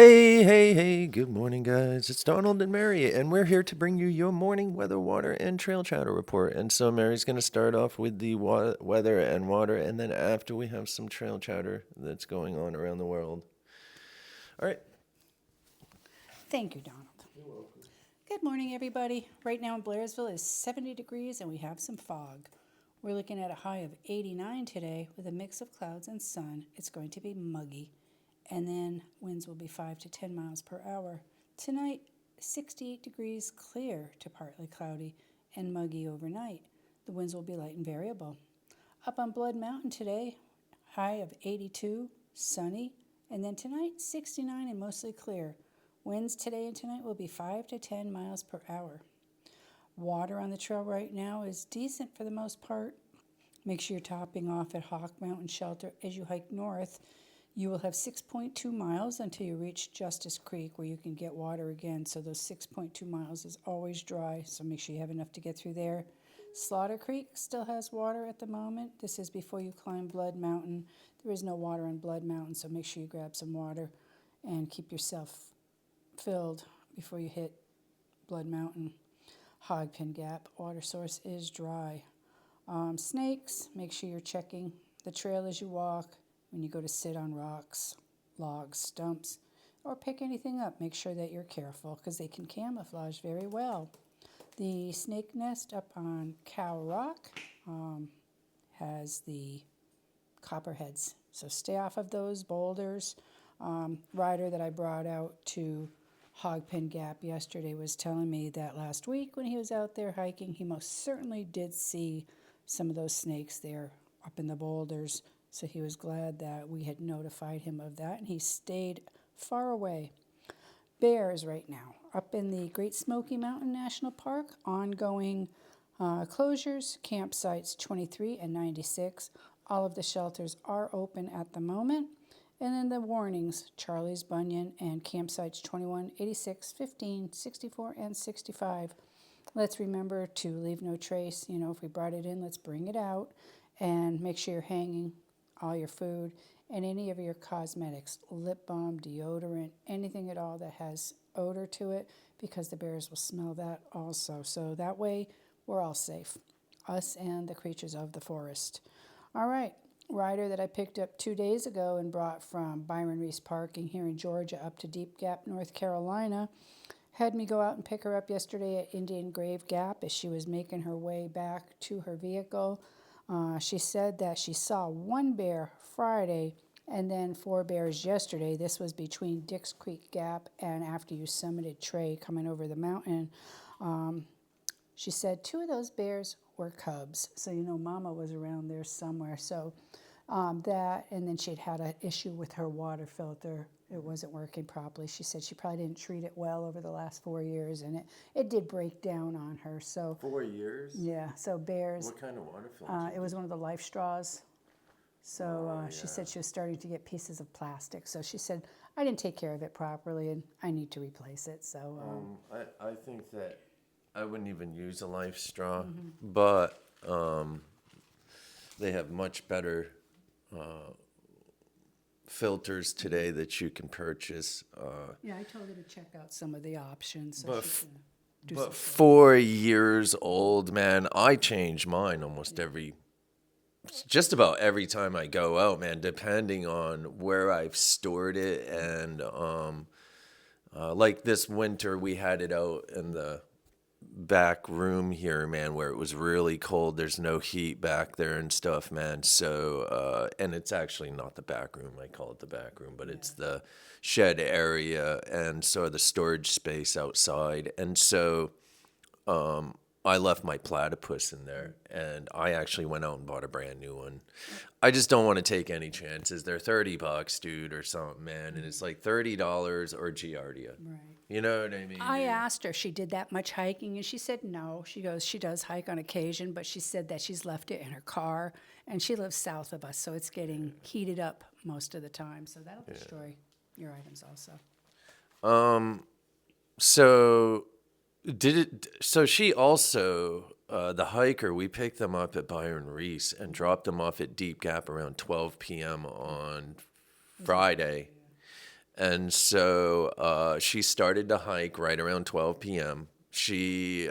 Hey, hey, hey, good morning, guys. It's Donald and Mary, and we're here to bring you your morning weather, water, and trail chatter report. And so, Mary's going to start off with the weather and water, and then after we have some trail chatter that's going on around the world. All right. Thank you, Donald. Good morning, everybody. Right now in Blairsville is 70 degrees and we have some fog. We're looking at a high of 89 today with a mix of clouds and sun. It's going to be muggy, and then winds will be 5 to 10 miles per hour. Tonight, 68 degrees, clear to partly cloudy and muggy overnight. The winds will be light and variable. Up on Blood Mountain today, high of 82, sunny, and then tonight 69 and mostly clear. Winds today and tonight will be 5 to 10 miles per hour. Water on the trail right now is decent for the most part. Make sure you're topping off at Hawk Mountain Shelter as you hike north. You will have 6.2 miles until you reach Justice Creek where you can get water again. So those 6.2 miles is always dry, so make sure you have enough to get through there. Slaughter Creek still has water at the moment. This is before you climb Blood Mountain. There is no water on Blood Mountain, so make sure you grab some water and keep yourself filled before you hit Blood Mountain. Hogpen Gap water source is dry. Snakes, make sure you're checking the trail as you walk. When you go to sit on rocks, logs, stumps, or pick anything up, make sure that you're careful because they can camouflage very well. The snake nest up on Cow Rock has the copperheads, so stay off of those boulders. Rider that I brought out to Hogpen Gap yesterday was telling me that last week when he was out there hiking, he most certainly did see some of those snakes there up in the boulders. So he was glad that we had notified him of that, and he stayed far away. Bears right now up in the Great Smoky Mountain National Park, ongoing closures, campsites 23 and 96. All of the shelters are open at the moment. And then the warnings, Charlie's Bunyan and campsites 21, 86, 15, 64, and 65. Let's remember to leave no trace. If we brought it in, let's bring it out. And make sure you're hanging all your food and any of your cosmetics, lip balm, deodorant, anything at all that has odor to it, because the bears will smell that also. So that way, we're all safe, us and the creatures of the forest. All right. Rider that I picked up 2 days ago and brought from Byron Reese Parking here in Georgia up to Deep Gap, North Carolina, had me go out and pick her up yesterday at Indian Grave Gap as she was making her way back to her vehicle. She said that she saw one bear Friday and then 4 bears yesterday. This was between Dix Creek Gap and after you summited Tray coming over the mountain. She said 2 of those bears were cubs. So, Mama was around there somewhere. So that, and then she'd had an issue with her water filter. It wasn't working properly. She said she probably didn't treat it well over the last 4 years, and it did break down on her. So 4 years? yeah, so bears. What kind of water filter? It was one of the Life straws. So she yeah. said she was starting to get pieces of plastic. So she said, I didn't take care of it properly, and I need to replace it. So I think that I wouldn't even use a life straw, but they have much better filters today that you can purchase. yeah, I told her to check out some of the options. So But she's gonna do But some. 4 years old, man, I change mine just about every time I go out, man, depending on where I've stored it. And like this winter, we had it out in the back room here, man, where it was really cold. There's no heat back there and stuff, man. So, and it's actually not the back room. I call it the back room, but it's the shed area and so the storage space outside. And so, I left my platypus in there, and I actually went out and bought a brand new one. I just don't want to take any chances. They're $30, dude, or something, man, and it's like $30 or Giardia. Right. You know what I mean? I dude? asked her if she did that much hiking, and she said no. She goes, she does hike on occasion, but she said that she's left it in her car, and she lives south of us, so it's getting heated up most of the time. So that'll destroy your items also. So So she also, the hiker, we picked them up at Byron Reese and dropped them off at Deep Gap around 12 p.m. on Friday. And so she started to hike right around 12 p.m. She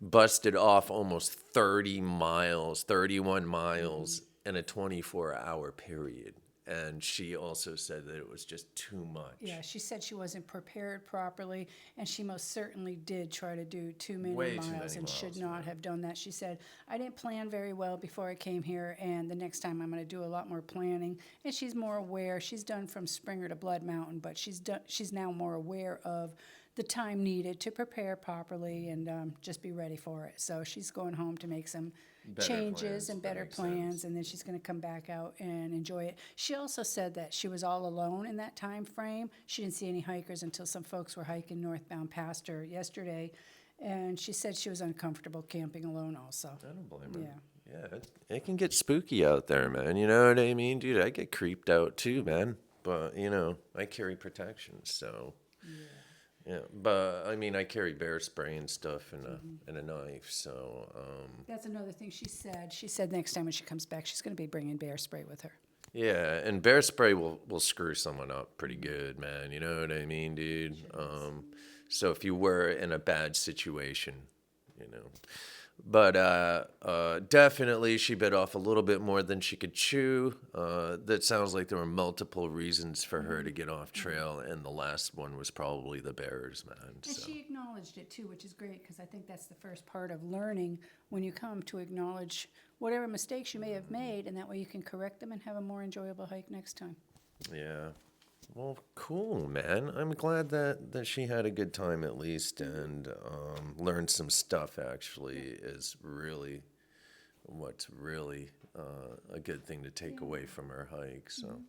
busted off almost 30 miles, 31 miles in a 24-hour period. And she also said that it was just too much. Yeah, she said she wasn't prepared properly, and she most certainly did try to do too many Way too miles many and should miles, not have done that. She said, I didn't plan very well before I came here, and the next time I'm going to do a lot more planning. And she's more aware. She's done from Springer to Blood Mountain, but she's now more aware of the time needed to prepare properly and just be ready for it. So she's going home to make some Better changes plans, and that better makes plans, sense. and then she's going to come back out and enjoy it. She also said that she was all alone in that time frame. She didn't see any hikers until some folks were hiking northbound past her yesterday, and she said she was uncomfortable camping alone also. I don't blame her. Yeah. Yeah, it can get spooky out there, man. You know what I mean? Dude, I get creeped out too, man. But, I carry protection, so. Yeah, but I mean, I carry bear spray and stuff and a knife, so. That's another thing she said. She said next time when she comes back, she's going to be bringing bear spray with her. Yeah, and bear spray will screw someone up pretty good, man. You know what I mean, dude? So if you were in a bad situation, you know. But definitely she bit off a little bit more than she could chew. That sounds like there were multiple reasons for her to get off trail, and the last one was probably the bears, man. And So. she acknowledged it too, which is great because I think that's the first part of learning when you come to acknowledge whatever mistakes you may have made, and that way you can correct them and have a more enjoyable hike next time. Yeah. Well, cool, man. I'm glad that she had a good time at least and learned some stuff, actually, is really what's really a good thing to take away from her hike. So.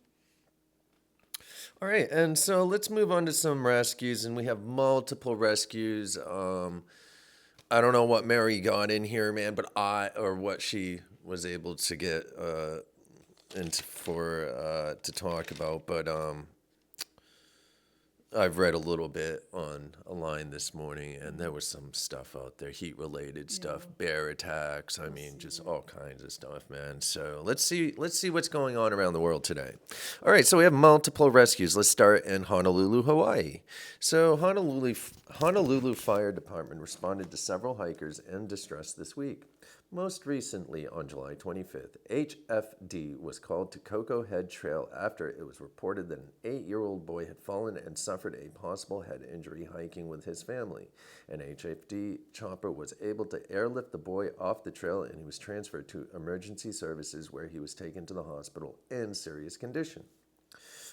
All right, and so let's move on to some rescues, and we have multiple rescues. I don't know what Mary got in here, man, or what she was able to get to talk about, but I've read a little bit online this morning, and there was some stuff out there, heat-related stuff, bear attacks. I mean, just all kinds of stuff, man. So let's see what's going on around the world today. All right, so we have multiple rescues. Let's start in Honolulu, Hawaii. So Honolulu Fire Department responded to several hikers in distress this week. Most recently, on July 25th, HFD was called to Cocoa Head Trail after it was reported that an 8-year-old boy had fallen and suffered a possible head injury hiking with his family. An HFD chopper was able to airlift the boy off the trail, and he was transferred to emergency services where he was taken to the hospital in serious condition.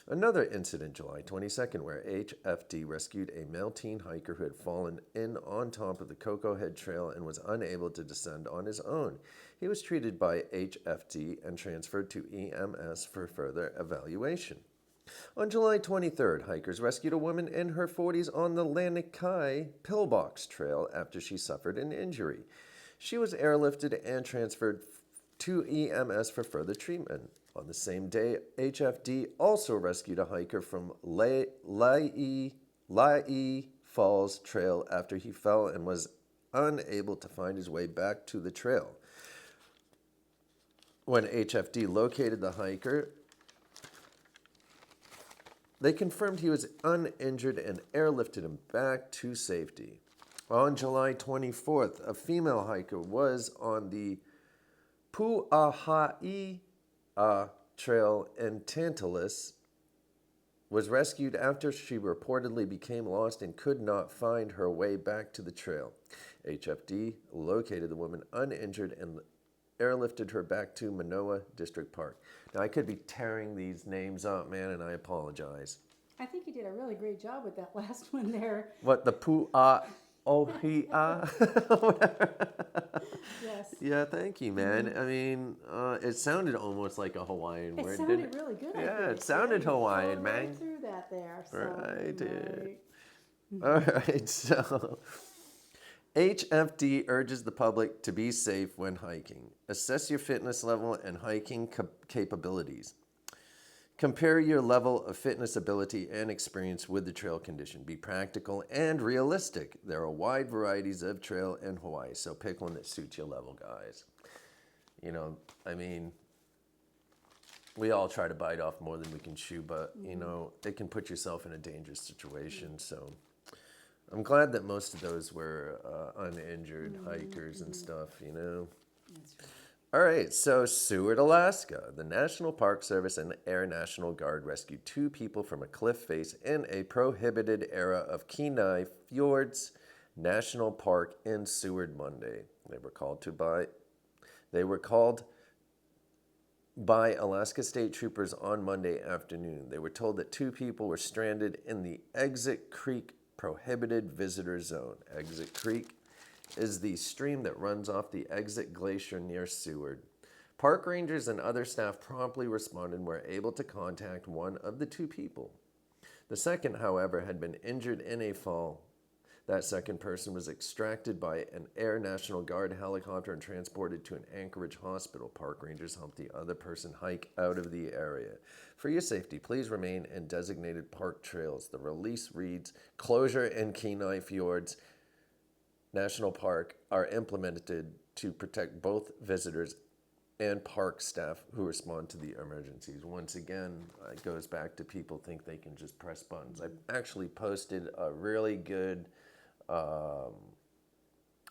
Another incident, July 22nd, where HFD rescued a male teen hiker who had fallen in on top of the Cocoa Head Trail and was unable to descend on his own. He was treated by HFD and transferred to EMS for further evaluation. On July 23rd, hikers rescued a woman in her 40s on the Lanikai Pillbox Trail after she suffered an injury. She was airlifted and transferred to EMS for further treatment. On the same day, HFD also rescued a hiker from Laie Falls Trail after he fell and was unable to find his way back to the trail. When HFD located the hiker, they confirmed he was uninjured and airlifted him back to safety. On July 24th, a female hiker was on the Pu'ahai Trail in Tantalus, was rescued after she reportedly became lost and could not find her way back to the trail. HFD located the woman uninjured and airlifted her back to Manoa District Park. Now, I could be tearing these names up, man, and I apologize. I think you did a really great job with that last one there. What, the Pu'ahia? Yes. Yeah, thank you, man. I mean, it sounded almost like a Hawaiian It word, sounded didn't it? really good. Yeah, I think. it sounded You Hawaiian, flowed man. Right through that there. So, Right, dude. right. All right, so HFD urges the public to be safe when hiking. Assess your fitness level and hiking capabilities. Compare your level of fitness ability and experience with the trail condition. Be practical and realistic. There are wide varieties of trail in Hawaii, so pick one that suits your level, guys. You know, I mean, we all try to bite off more than we can chew, but you know, it can put yourself in a dangerous situation. So I'm glad that most of those were uninjured hikers and stuff, you know. That's right. All right, so Seward, Alaska. The National Park Service and Air National Guard rescued 2 people from a cliff face in a prohibited area of Kenai Fjords National Park in Seward Monday. They were called by Alaska State Troopers on Monday afternoon. They were told that 2 people were stranded in the Exit Creek Prohibited Visitor Zone. Exit Creek is the stream that runs off the Exit Glacier near Seward. Park rangers and other staff promptly responded and were able to contact one of the 2 people. The second, however, had been injured in a fall. That second person was extracted by an Air National Guard helicopter and transported to an Anchorage hospital. Park rangers helped the other person hike out of the area. For your safety, please remain in designated park trails. The release reads, closure in Kenai Fjords National Park are implemented to protect both visitors and park staff who respond to the emergencies. Once again, it goes back to people think they can just press buttons. I actually posted a really good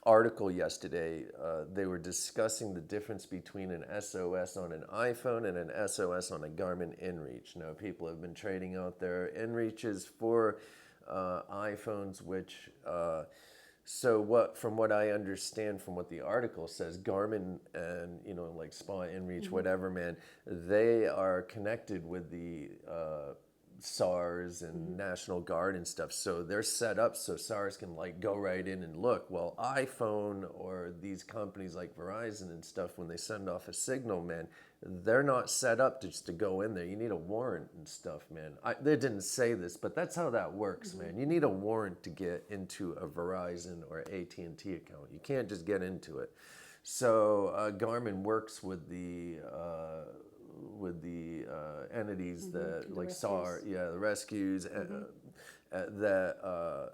article yesterday. They were discussing the difference between an SOS on an iPhone and an SOS on a Garmin InReach. Now, people have been trading out their InReaches for iPhones, which from what I understand from what the article says, Garmin and, you know, like Spa, InReach, whatever, man, they are connected with the SARS and National Guard and stuff. So they're set up so SARS can like go right in and look. Well, iPhone or these companies like Verizon and stuff, when they send off a signal, man, they're not set up just to go in there. You need a warrant and stuff, man. They didn't say this, but that's how that works, man. You need a warrant to get into a Verizon or AT&T account. You can't just get into it. So Garmin works with the entities that like SAR, the rescues that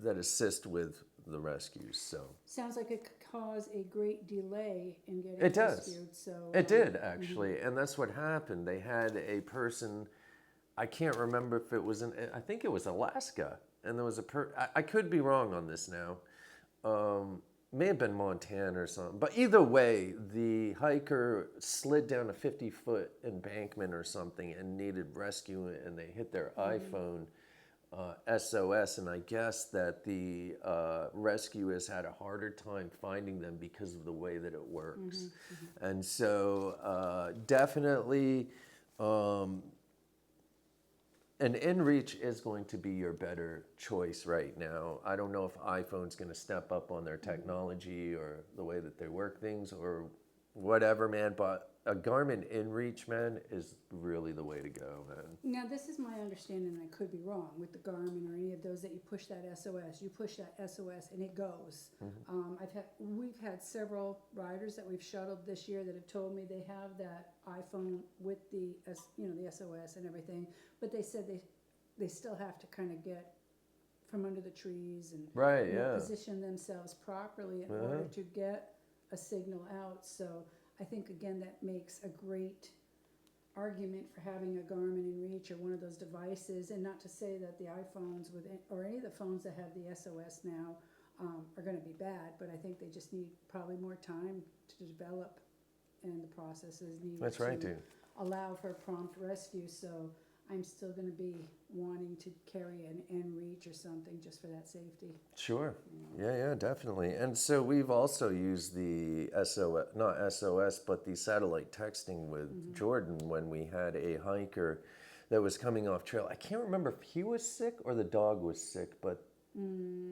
assist with the rescues. So Sounds like it could cause a great delay in getting it does. rescued. So It did actually, and that's what happened. They had a person. I can't remember if it was I think it was Alaska, and there was I could be wrong on this now. May have been Montana or something. But either way, the hiker slid down a 50-foot embankment or something and needed rescue, and they hit their iPhone SOS. And I guess that the rescuers had a harder time finding them because of the way that it works. And so definitely... an InReach is going to be your better choice right now. I don't know if iPhone's going to step up on their technology or the way that they work things or whatever, man. But a Garmin InReach, man, is really the way to go, man. now this is my understanding, and I could be wrong with the Garmin or any of those that you push that SOS. You push that SOS and it goes. We've had several riders that we've shuttled this year that have told me they have that iPhone with the the SOS and everything, but they said they still have to kind of get from under the trees and position themselves properly in order to get a signal out. So I think again that makes a great argument for having a Garmin InReach or one of those devices, and not to say that the iPhones or any of the phones that have the SOS now are going to be bad, but I think they just need probably more time to develop, and the processes need to allow for prompt rescue. So I'm still going to be wanting to carry an InReach or something just for that safety. Sure. Yeah, definitely. And so we've also used the not SOS, but the satellite texting with Jordan when we had a hiker that was coming off trail. I can't remember if he was sick or the dog was sick, but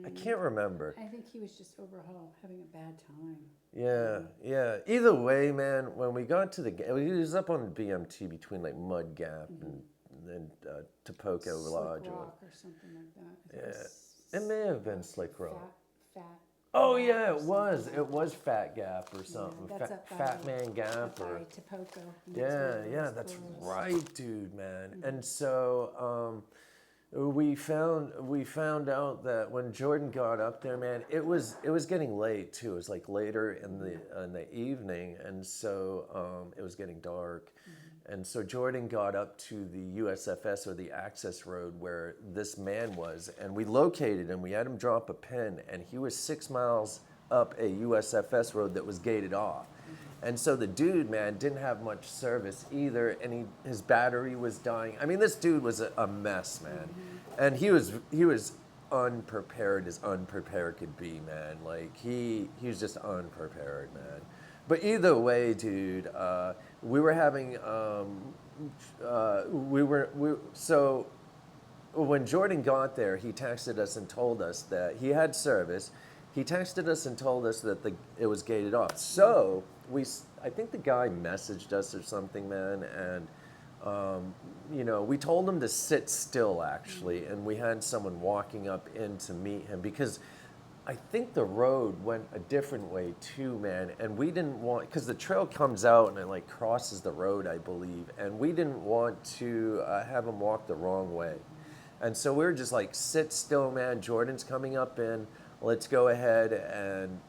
I can't remember. I think he was just overall having a bad time. Yeah. Either way, man, when we got to he was up on BMT between like Mud Gap and Tapoca Lodge. Rock or something like that. It may have been Slick Rock. Fat. Oh yeah, it was. It was Fat Gap or something. That's up by Fat Man Gap or Tapoca. yeah, that's right, dude, man. And so we found out that when Jordan got up there, man, it was getting late too. It was like later in the evening, and so it was getting dark. And so Jordan got up to the USFS, or the access road where this man was, and we located him. We had him drop a pin, and he was 6 miles up a USFS road that was gated off. And so the dude, man, didn't have much service either, and his battery was dying. I mean, this dude was a mess, man. And he was unprepared as unprepared could be, man. Like he was just unprepared, man. But either way, dude, we were having so when Jordan got there, he texted us and told us that he had service. He texted us and told us that it was gated off. So I think the guy messaged us or something, man, and we told him to sit still, actually, and we had someone walking up in to meet him because I think the road went a different way too, man, and we didn't want, because the trail comes out and it like crosses the road, I believe, and we didn't want to have him walk the wrong way. And so we were just like, sit still, man, Jordan's coming up in, let's go ahead and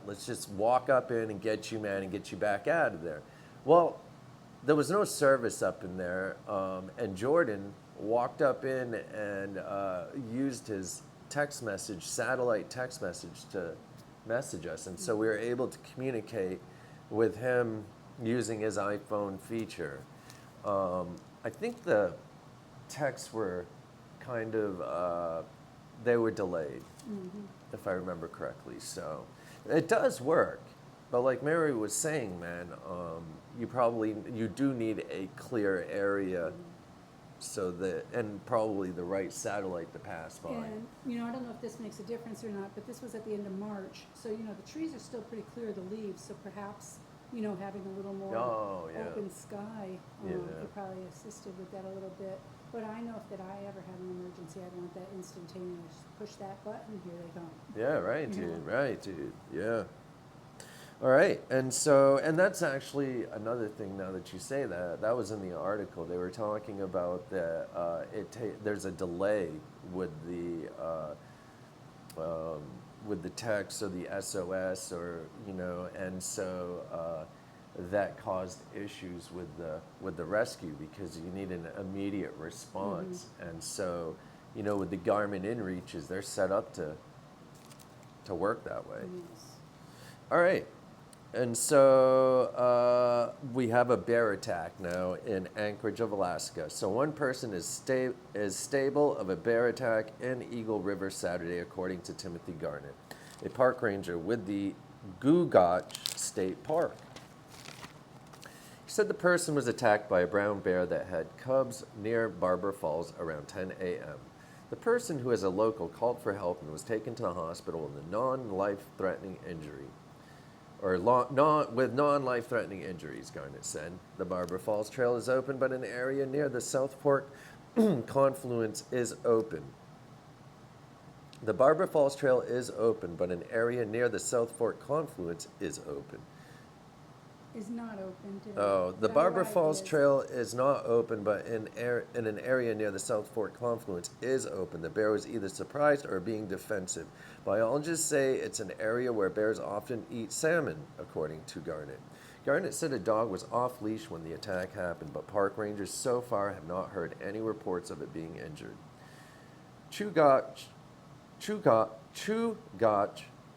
let's just walk up in and get you, man, and get you back out of there. Well, there was no service up in there, and Jordan walked up in and used his satellite text message to message us. And so we were able to communicate with him using his iPhone feature. I think the texts were kind of, they were delayed, if I remember correctly. So it does work. But like Mary was saying, man, you do need a clear area and probably the right satellite to pass by. And, I don't know if this makes a difference or not, but this was at the end of March. So, the trees are still pretty clear of the leaves. So perhaps, having a little more open sky could probably assisted with that a little bit. But I know if I ever had an emergency, I'd want that instantaneous. Push that button, here they come. Yeah, right, dude. Right, dude. Yeah. All right, and that's actually another thing. Now that you say that was in the article. They were talking about that there's a delay with the text or the SOS, or and so that caused issues with the rescue because you need an immediate response, and so with the Garmin InReaches, they're set up to work that way. Yes. All right. And so we have a bear attack now in Anchorage of Alaska. So one person is stable of a bear attack in Eagle River Saturday, according to Timothy Garnett, a park ranger with the Gugach State Park. He said the person was attacked by a brown bear that had cubs near Barber Falls around 10 a.m. The person, who is a local, called for help and was taken to the hospital with a non-life-threatening injury. With non-life-threatening injuries, Garnett said. The Barber Falls Trail is open, but an area near the South Fork confluence is open. The Barber Falls Trail is open, but an area near the South Fork confluence is open. Is not open today. Oh, the Barber Falls Trail is not open, but in an area near the South Fork confluence is open. The bear was either surprised or being defensive. Biologists say it's an area where bears often eat salmon, according to Garnett. Garnett said a dog was off leash when the attack happened, but park rangers so far have not heard any reports of it being injured. Chugach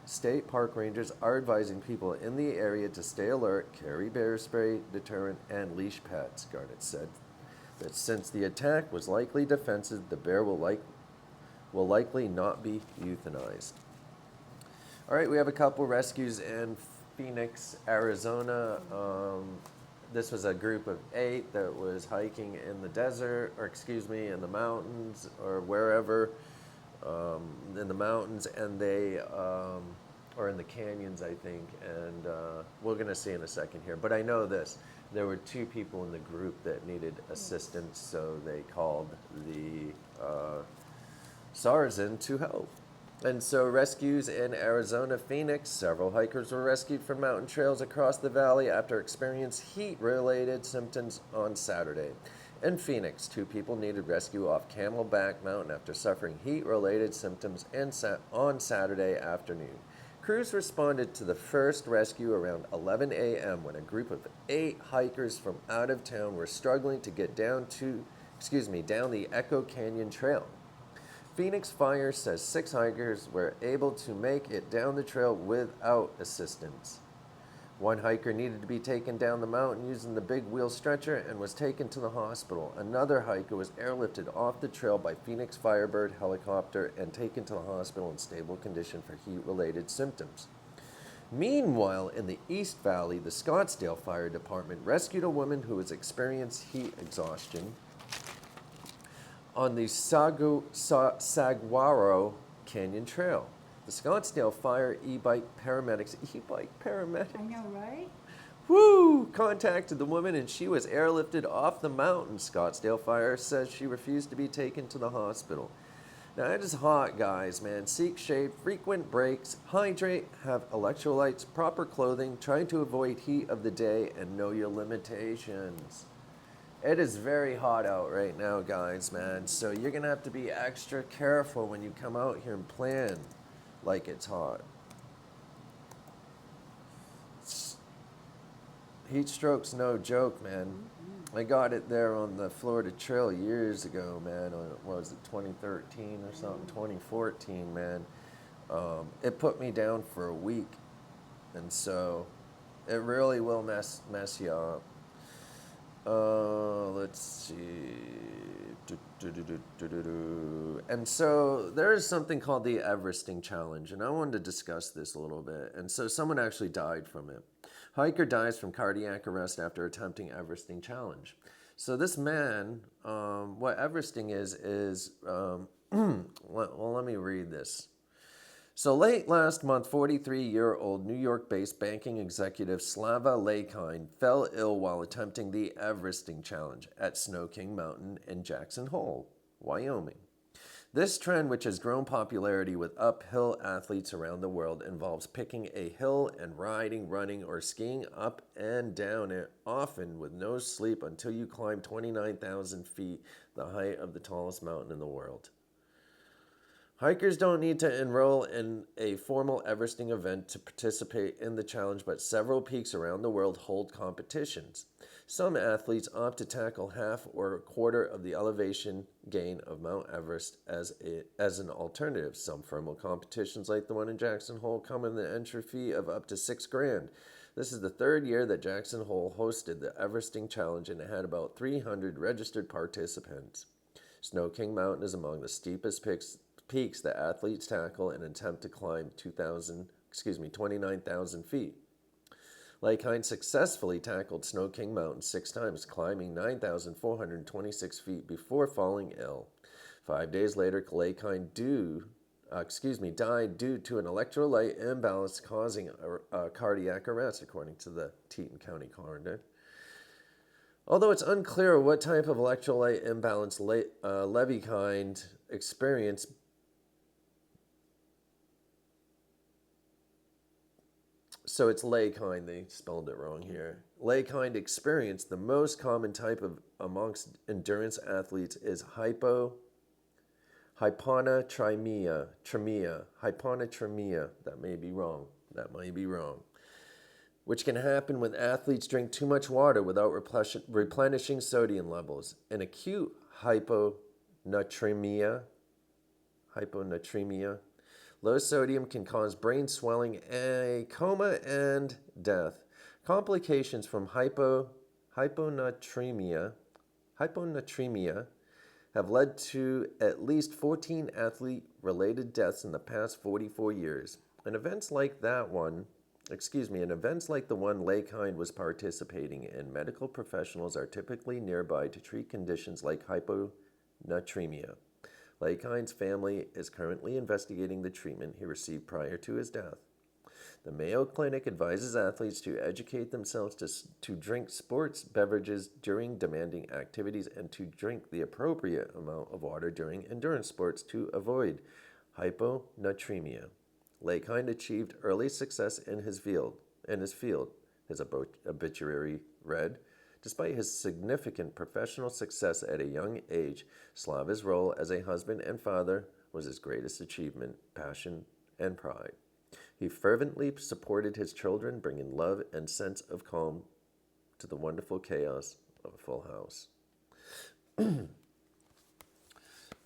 State Park Rangers are advising people in the area to stay alert, carry bear spray, deterrent, and leash pads. Garnett said that since the attack was likely defensive, the bear will likely not be euthanized. All right, we have a couple rescues in Phoenix, Arizona. This was a group of 8 that was hiking in the desert, in the mountains, or wherever. In the mountains, and they or in the canyons, I think, and we're going to see in a second here. But I know this: there were 2 people in the group that needed assistance, so they called the SARS in to help. And so rescues in Arizona, Phoenix. Several hikers were rescued from mountain trails across the valley after experiencing heat-related symptoms on Saturday. In Phoenix, 2 people needed rescue off Camelback Mountain after suffering heat-related symptoms on Saturday afternoon. Crews responded to the first rescue around 11 a.m. when a group of 8 hikers from out of town were struggling to get down the Echo Canyon Trail. Phoenix Fire says 6 hikers were able to make it down the trail without assistance. One hiker needed to be taken down the mountain using the big wheel stretcher and was taken to the hospital. Another hiker was airlifted off the trail by Phoenix Firebird helicopter and taken to the hospital in stable condition for heat-related symptoms. Meanwhile, in the East Valley, the Scottsdale Fire Department rescued a woman who was experiencing heat exhaustion on the Saguaro Canyon Trail. The Scottsdale Fire e-bike paramedics, I know, right? contacted the woman and she was airlifted off the mountain. Scottsdale Fire says she refused to be taken to the hospital. Now it is hot, guys, man. Seek shade, frequent breaks, hydrate, have electrolytes, proper clothing, try to avoid heat of the day, and know your limitations. It is very hot out right now, guys, man. So you're going to have to be extra careful when you come out here and plan like it's hot. Heat stroke's no joke, man. I got it there on the Florida Trail years ago, man. What was it, 2013 or something? 2014, man. It put me down for a week. And so it really will mess you up. Let's see. And so there is something called the Everesting Challenge, and I wanted to discuss this a little bit. And so someone actually died from it. Hiker dies from cardiac arrest after attempting Everesting Challenge. So this man, what Everesting is well, let me read this. So late last month, 43-year-old New York-based banking executive Slava Lakind fell ill while attempting the Everesting Challenge at Snow King Mountain in Jackson Hole, Wyoming. This trend, which has grown popularity with uphill athletes around the world, involves picking a hill and riding, running, or skiing up and down it, often with no sleep until you climb 29,000 feet, the height of the tallest mountain in the world. Hikers don't need to enroll in a formal Everesting event to participate in the challenge, but several peaks around the world hold competitions. Some athletes opt to tackle half or a quarter of the elevation gain of Mount Everest as an alternative. Some formal competitions, like the one in Jackson Hole, come with an entry fee of up to $6,000. This is the 3rd year that Jackson Hole hosted the Everesting Challenge, and it had about 300 registered participants. Snow King Mountain is among the steepest peaks that athletes tackle in an attempt to climb 29,000 feet. Lakind successfully tackled Snow King Mountain 6 times, climbing 9,426 feet before falling ill. 5 days later, Lakind died due to an electrolyte imbalance causing a cardiac arrest, according to the Teton County coroner. Although it's unclear what type of electrolyte imbalance Lakind experienced, so it's Lakind, they spelled it wrong here. Lakind experienced the most common type of amongst endurance athletes is hyponatremia. Hyponatremia, that may be wrong, which can happen when athletes drink too much water without replenishing sodium levels. An acute hyponatremia, low sodium can cause brain swelling, a coma, and death. Complications from hyponatremia have led to at least 14 athlete-related deaths in the past 44 years. In events like the one Lakind was participating in, medical professionals are typically nearby to treat conditions like hyponatremia. Lakind's family is currently investigating the treatment he received prior to his death. The Mayo Clinic advises athletes to educate themselves to drink sports beverages during demanding activities and to drink the appropriate amount of water during endurance sports to avoid hyponatremia. Lakind achieved early success in his field. His obituary read, "Despite his significant professional success at a young age, Slava's role as a husband and father was his greatest achievement, passion, and pride. He fervently supported his children, bringing love and sense of calm to the wonderful chaos of a full house.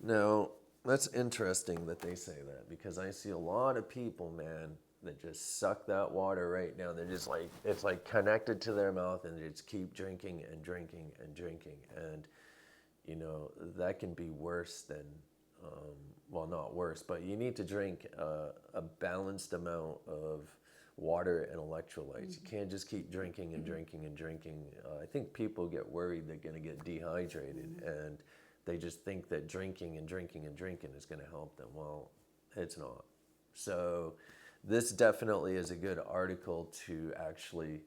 Now, that's interesting that they say that, because I see a lot of people, man, that just suck that water right now. They're just like, it's like connected to their mouth, and they just keep drinking and drinking and drinking. And, you know, that can be worse than, well, not worse, but you need to drink a balanced amount of water and electrolytes. You can't just keep drinking and drinking and drinking. I think people get worried they're going to get dehydrated, and they just think that drinking and drinking and drinking is going to help them. Well, it's not. So this definitely is a good article to actually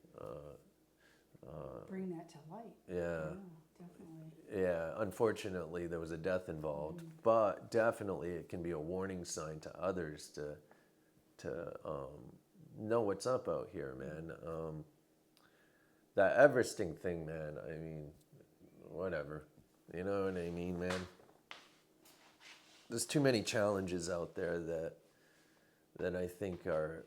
Bring that to light. yeah. Definitely. Yeah, unfortunately there was a death involved, but definitely it can be a warning sign to others to know what's up out here, man. That Everesting thing, man, I mean, whatever. You know what I mean, man? There's too many challenges out there that I think are,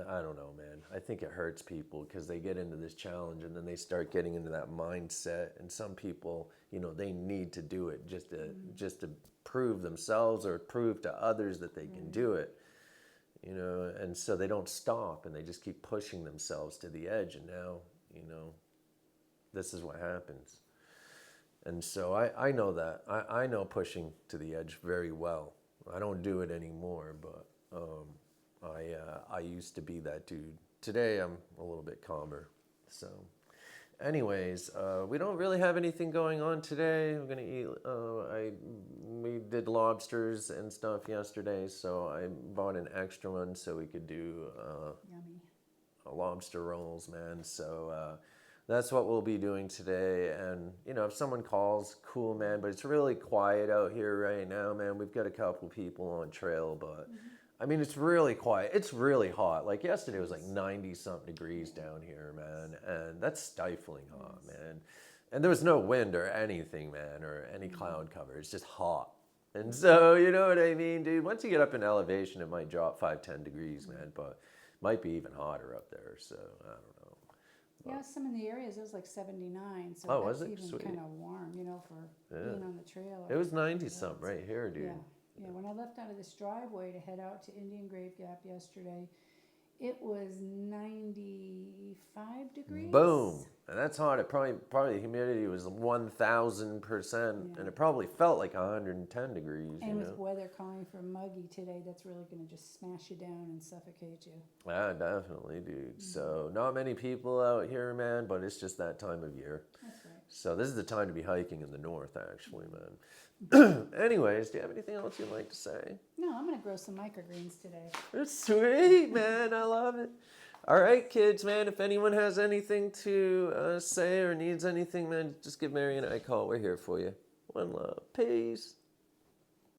I don't know, man. I think it hurts people because they get into this challenge and then they start getting into that mindset. And some people, you know, they need to do it just to prove themselves or prove to others that they can do it. You know, and so they don't stop and they just keep pushing themselves to the edge. And now, you know, this is what happens. And so I know that. I know pushing to the edge very well. I don't do it anymore, but I used to be that dude. Today I'm a little bit calmer. So anyways, we don't really have anything going on today. We're going to eat, we did lobsters and stuff yesterday, so I bought an extra one so we could do Yummy. lobster rolls, man. So that's what we'll be doing today. And, you know, if someone calls, cool, man. But it's really quiet out here right now, man. We've got a couple people on trail, but, I mean, it's really quiet. It's really hot. Like, yesterday was like 90-something degrees down here, man. And that's stifling hot, man. And there was no wind or anything, man, or any cloud cover. It's just hot. And so, you know what I mean, dude? Once you get up in elevation, it might drop 5-10 degrees, man. But might be even hotter up there, so I don't know. Yeah, some in the areas it was like 79, so Oh, that's was it? even Sweet. kind of warm, you know, for being on the trail. It was 90-something right here, dude. Yeah, yeah. When I left out of this driveway to head out to Indian Grave Gap yesterday, it was 95 degrees. Boom. And that's hot. It probably the humidity was 1,000%, and it probably felt like 110 degrees. And you with know? weather calling for muggy today, that's really going to just smash you down and suffocate you. Yeah, definitely, dude. So not many people out here, man, but it's just that time of year. That's right. So this is the time to be hiking in the north, actually, man. Anyways, do you have anything else you'd like to say? No, I'm going to grow some microgreens today. It's sweet, man. I love it. All right, kids, man. If anyone has anything to say or needs anything, man, just give Mary and I a call. We're here for you. One love. Peace.